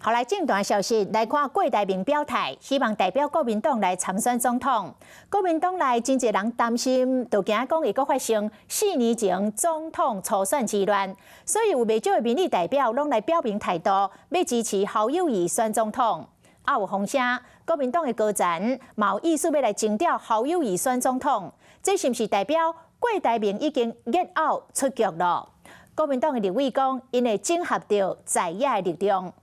后来近段消息来看，郭台铭表态，希望代表国民党来参选总统。国民党内真侪人担心，就惊讲会阁发生4年前总统初选之乱，所以有袂少的民意代表拢来表明态度，要支持侯友宜选总统。也有风声，国民党的高层嘛有意思要来征调侯友宜选总统，这是不是代表郭台铭已经get out出局了？国民党的立委讲，因会整合到在野的力量。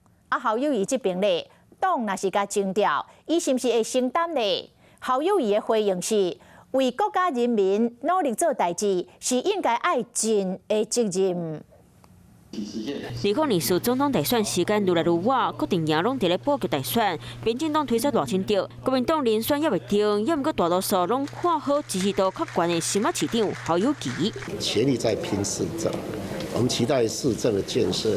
侯友宜这边咧，党若是甲征调，伊是毋是会承担咧？侯友宜的回应是：为国家人民努力做代志，是应该爱尽的责任。2024总统大选时间愈来愈晚，各阵营拢伫咧布局大选，民进党推出大清朝，国民党连选也未定，也毋过大多数拢看好支持度较悬的新北市长侯友宜。全力在拼市政，我们期待市政的建设。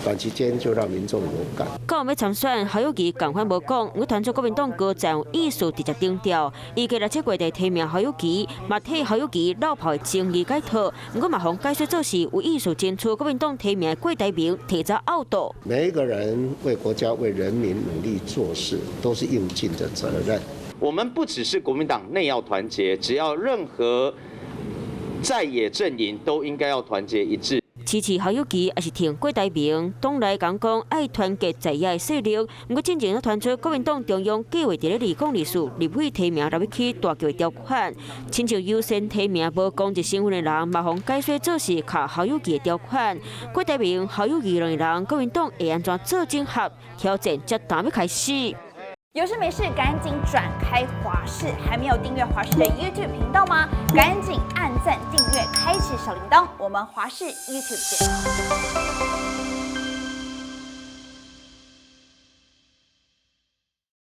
短期间就让民众有感。到要参选，侯友宜同款无讲，我团出国民党高层有意思直接顶调，伊个6月底提名侯友宜，嘛替侯友宜落跑的争议解套，不过嘛方解说做事有意思争取国民党提名的郭台铭提早out道。每一个人为国家为人民努力做事，都是应尽的责任。我们不只是国民党内要团结，只要任何在野阵营都应该要团结一致。支持侯友宜，也是挺郭台铭。党内讲爱团结在野的势力，不过进前传出国民党中央计划伫咧204立委提名6去大桥的条款，亲像优先提名无公职身份的人，嘛方解说做是卡侯友宜的条款。郭台铭、侯友宜两个人，国民党会安怎做整合？挑战才打要开始。有事没事赶紧转开华视，还没有订阅华视的 YouTube 频道吗？赶紧按赞、订阅、开启小铃铛，我们华视 YouTube 见。